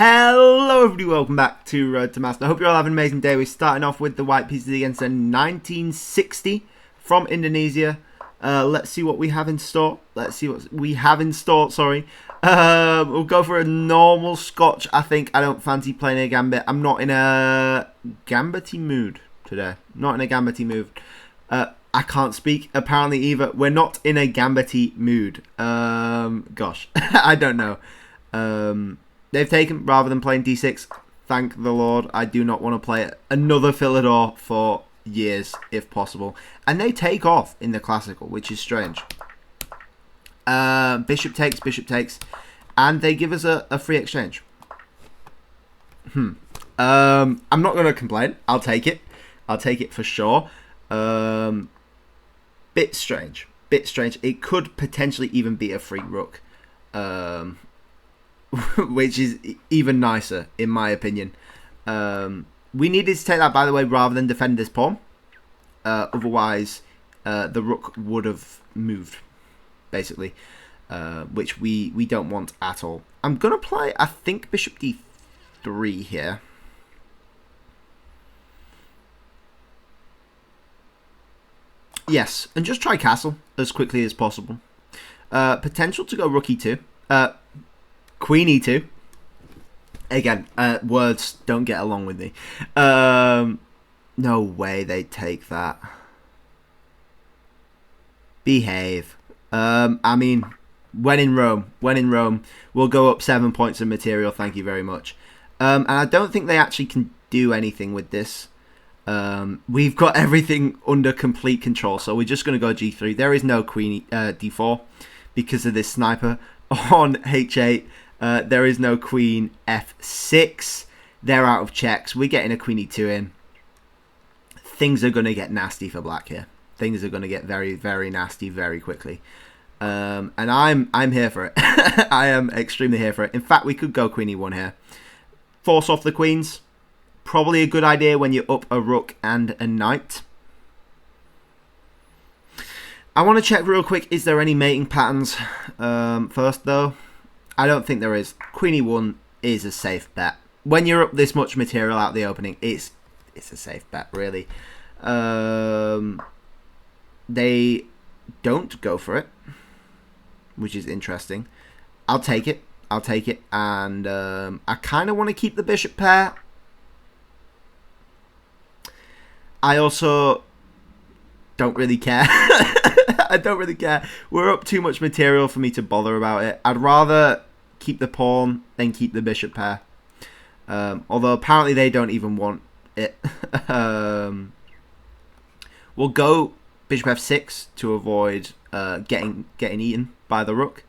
Hello everybody, welcome back to Road to Master. I hope you're all having an amazing day. We're starting off with the white pieces against a 1960 from Indonesia. Let's see what we have in store. We'll go for a normal Scotch, I think. I don't fancy playing a Gambit. I'm not in a Gambity mood today. I can't speak, apparently, either. We're not in a Gambity mood. Gosh, I don't know. They've taken, rather than playing d6, thank the Lord, I do not want to play another Philidor for years, if possible. And they take off in the Classical, which is strange. Bishop takes, and they give us a free exchange. I'm not going to complain. I'll take it for sure. Bit strange. It could potentially even be a free rook. Which is even nicer, in my opinion. We needed to take that, by the way, rather than defend this pawn. Otherwise, the rook would have moved, basically, which we don't want at all. I'm going to play, I think, bishop d3 here. Yes, and just try castle as quickly as possible. Potential to go rook e2. Queen e2. Again, words don't get along with me. No way they take that. Behave. I mean, when in Rome, we'll go up 7 points of material. Thank you very much. And I don't think they actually can do anything with this. We've got everything under complete control, so we're just going to go g3. There is no queen d4 because of this sniper on h8. There is no queen f6. They're out of checks. We're getting a queen e2 in. Things are going to get nasty for black here. Things are going to get very, very nasty very quickly. And I'm here for it. I am extremely here for it. In fact, we could go queen e1 here. Force off the queens. Probably a good idea when you're up a rook and a knight. I want to check real quick, is there any mating patterns first, though? I don't think there is. Queen e1 is a safe bet. When you're up this much material out the opening, it's a safe bet, really. They don't go for it, which is interesting. I'll take it. And I kind of want to keep the bishop pair. I also don't really care. I don't really care. We're up too much material for me to bother about it. I'd rather keep the pawn than keep the bishop pair. Although apparently they don't even want it. We'll go bishop f6 to avoid getting eaten by the rook.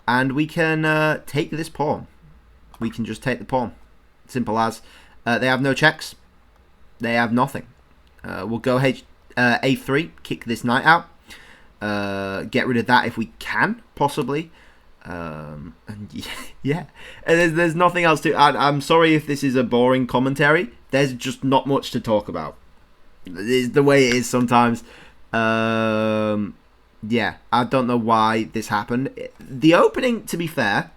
And we can take this pawn. We can just take the pawn. Simple as. They have no checks. They have nothing. We'll go a3, kick this knight out. Get rid of that if we can, possibly. And yeah. And there's nothing else to add. I'm sorry if this is a boring commentary. There's just not much to talk about. It's the way it is sometimes. Yeah, I don't know why this happened. The opening, to be fair,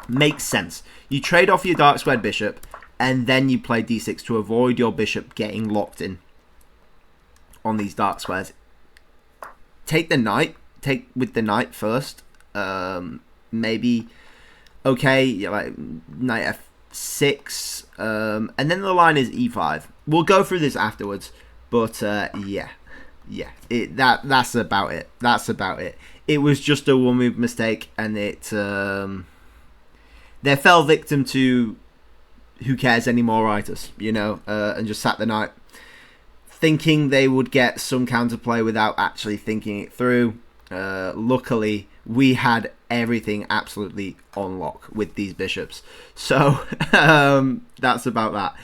makes sense. You trade off your dark squared bishop, and then you play d6 to avoid your bishop getting locked in on these dark squares. Take the knight. Take with the knight first. Maybe, okay, like knight f6. And then the line is e5. We'll go through this afterwards. But, yeah. That's about it. It was just a one-move mistake, and it they fell victim to who cares anymore writers, you know, and just sat the knight, thinking they would get some counterplay without actually thinking it through. Luckily, we had everything absolutely on lock with these bishops, so that's about that.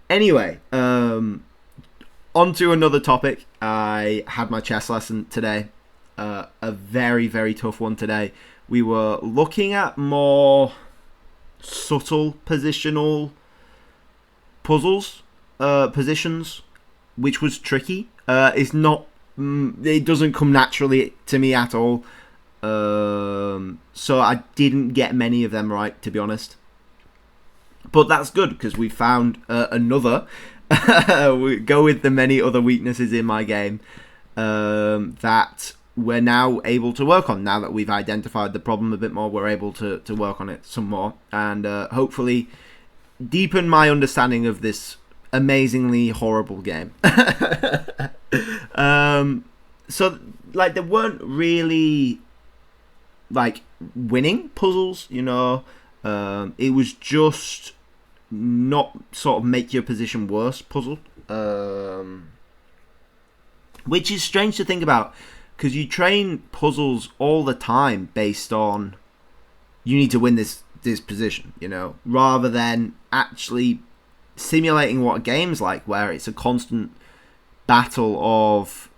Anyway, on to another topic. I had my chess lesson today, a very, very tough one today. We were looking at more subtle positional puzzles, positions, which was tricky. It's not, it doesn't come naturally to me at all. So I didn't get many of them right, to be honest. But that's good because we found another. We go with the many other weaknesses in my game that we're now able to work on. Now that we've identified the problem a bit more, we're able to work on it some more and hopefully deepen my understanding of this amazingly horrible game. So like there weren't really like winning puzzles, you know. It was just not sort of make your position worse puzzle, which is strange to think about because you train puzzles all the time based on you need to win this position, you know, rather than actually simulating what a game's like, where it's a constant battle of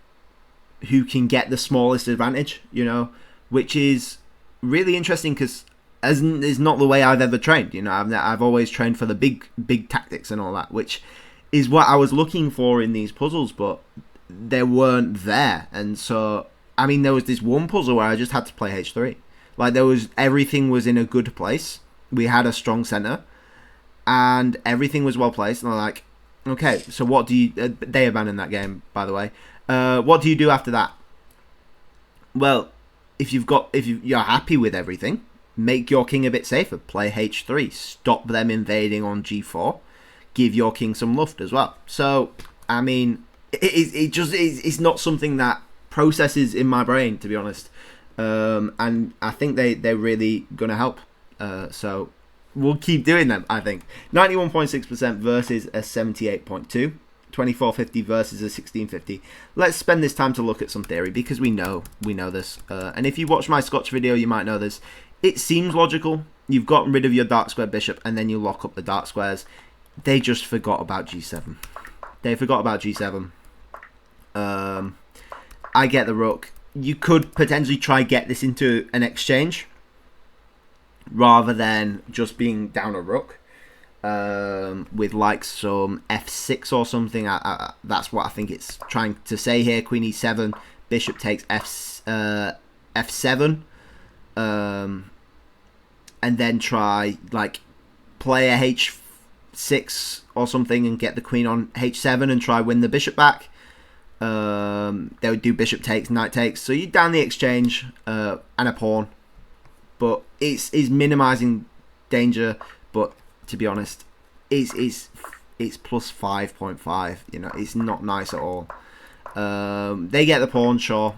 who can get the smallest advantage, you know, which is really interesting because is not the way I've ever trained. You know, I've always trained for the big tactics and all that, which is what I was looking for in these puzzles, but they weren't there. And so, I mean, there was this one puzzle where I just had to play H3. Like everything was in a good place. We had a strong center, and everything was well placed. And I'm like, okay, so what do you? They abandoned that game, by the way. What do you do after that? Well, if you're happy with everything, make your king a bit safer. Play H3. Stop them invading on G4. Give your king some luft as well. So, I mean, it's not something that processes in my brain, to be honest. And I think they're really gonna help. So we'll keep doing them. I think 91.6% versus a 78.2. 2450 versus a 1650. Let's spend this time to look at some theory because we know this. And if you watch my Scotch video, you might know this. It seems logical. You've gotten rid of your dark square bishop and then you lock up the dark squares. They just forgot about G7. They forgot about G7. I get the rook. You could potentially try get this into an exchange rather than just being down a rook. With like some f6 or something. That's what I think it's trying to say here. Queen e7, bishop takes f7, and then try like play a h6 or something and get the queen on h7 and try win the bishop back. They would do bishop takes, knight takes. So you down the exchange and a pawn, but it's minimizing danger. But to be honest, it's plus 5.5. You know, it's not nice at all. They get the pawn, sure.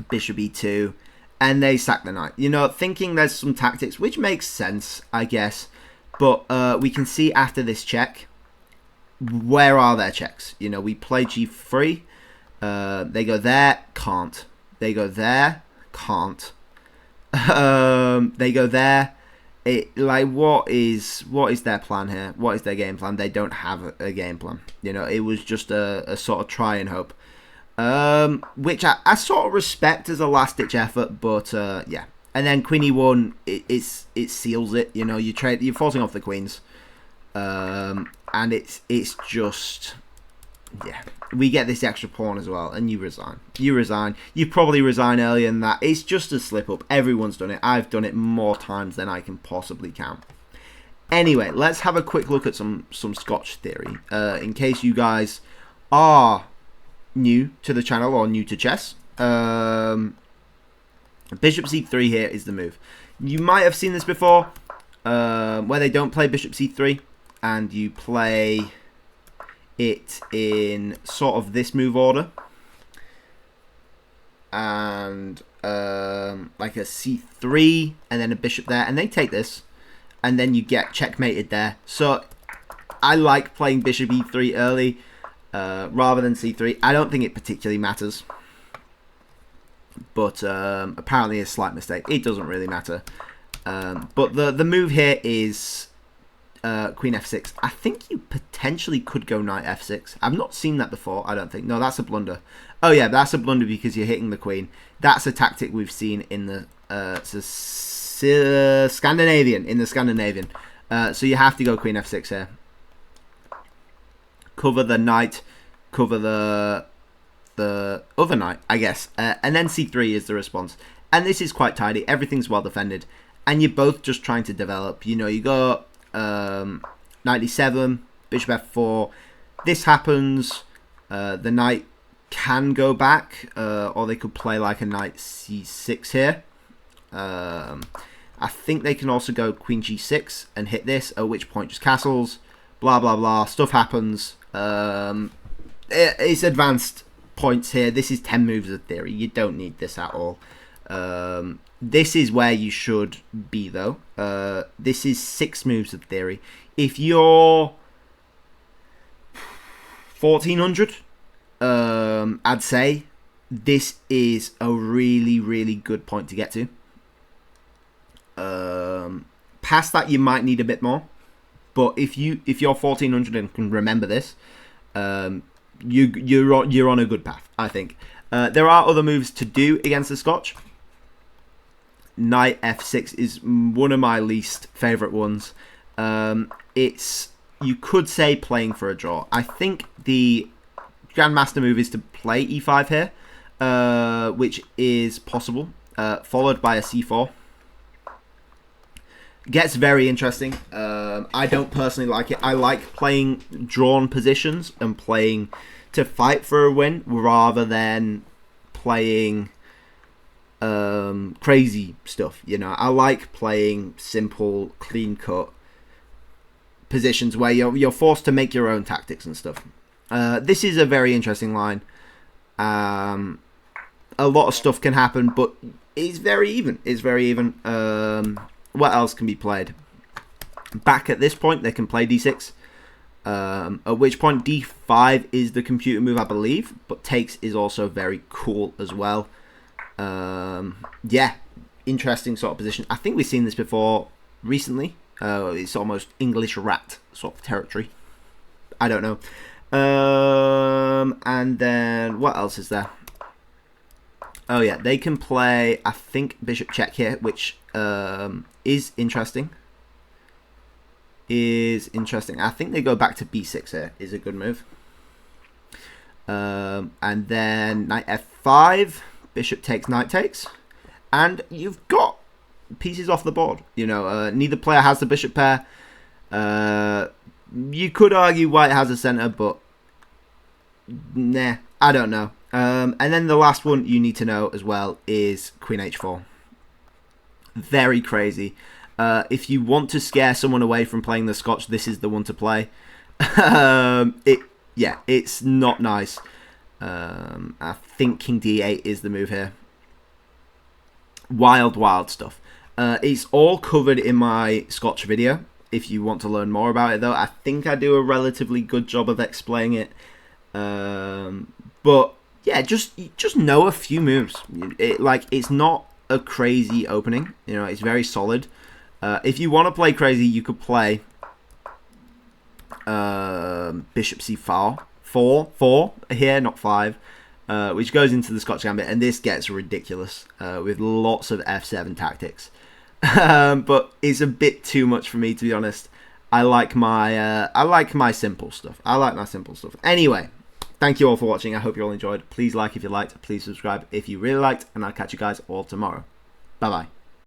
Bishop e2, and they sack the knight. You know, thinking there's some tactics, which makes sense, I guess. But we can see after this check, where are their checks? You know, we play g3. They go there, can't. They go there, can't. They go there. What is their plan here? What is their game plan? They don't have a game plan. You know, it was just a sort of try and hope, which I sort of respect as a last ditch effort. But yeah, and then Queen e1, it seals it. You know, you're forcing off the queens, and it's just, yeah. We get this extra pawn as well, and you resign. You probably resign earlier than that. It's just a slip up. Everyone's done it. I've done it more times than I can possibly count. Anyway, let's have a quick look at some Scotch theory. In case you guys are new to the channel or new to chess. Bishop c3 here is the move. You might have seen this before, where they don't play bishop c3, and you play it in sort of this move order, and like a c3 and then a bishop there, and they take this, and then you get checkmated there. So I like playing bishop e3 early rather than c3. I don't think it particularly matters, but apparently a slight mistake. It doesn't really matter. But the move here is Queen f6. I think you potentially could go knight f6. I've not seen that before, I don't think. No, that's a blunder. Oh yeah, that's a blunder because you're hitting the queen. That's a tactic we've seen in the Scandinavian. So you have to go queen f6 here. Cover the knight, cover the other knight, I guess. And then c3 is the response. And this is quite tidy. Everything's well defended. And you're both just trying to develop. You know, you go Knight d7, bishop f4. This happens. The knight can go back, or they could play like a knight c6 here. I think they can also go queen g6 and hit this, at which point just castles. Blah, blah, blah. Stuff happens. It's advanced points here. This is 10 moves of theory. You don't need this at all. This is where you should be, though. This is 6 moves of theory. If you're 1400, I'd say this is a really, really good point to get to. Past that, you might need a bit more. But if you're 1400 and can remember this, you're on a good path, I think. There are other moves to do against the Scotch. Knight f6 is one of my least favourite ones. It's, you could say, playing for a draw. I think the Grandmaster move is to play e5 here, which is possible, followed by a c4. Gets very interesting. I don't personally like it. I like playing drawn positions and playing to fight for a win rather than playing crazy stuff. You know, I like playing simple, clean-cut positions where you're forced to make your own tactics and stuff. This is a very interesting line. A lot of stuff can happen, but it's very even. It's very even. What else can be played? Back at this point, they can play d6. At which point d5 is the computer move, I believe. But takes is also very cool as well. Yeah, interesting sort of position. I think we've seen this before recently. It's almost English rat sort of territory. I don't know. And then what else is there? Oh yeah, they can play, I think, bishop check here, which is interesting. I think they go back to b6 here, is a good move. And then knight f5, bishop takes, knight takes. And you've got pieces off the board. You know, neither player has the bishop pair. You could argue white has a center, but nah, I don't know. And then the last one you need to know as well is queen h4. Very crazy. If you want to scare someone away from playing the Scotch, this is the one to play. Yeah, it's not nice. I think king d8 is the move here. Wild, wild stuff. It's all covered in my Scotch video. If you want to learn more about it, though, I think I do a relatively good job of explaining it. But yeah, just know a few moves. It's not a crazy opening. You know, it's very solid. If you want to play crazy, you could play bishop c4, 4 here, not 5, which goes into the Scotch Gambit, and this gets ridiculous with lots of f7 tactics. But it's a bit too much for me, to be honest. I like my simple stuff. Anyway, thank you all for watching. I hope you all enjoyed. Please like if you liked. Please subscribe if you really liked, and I'll catch you guys all tomorrow. Bye bye.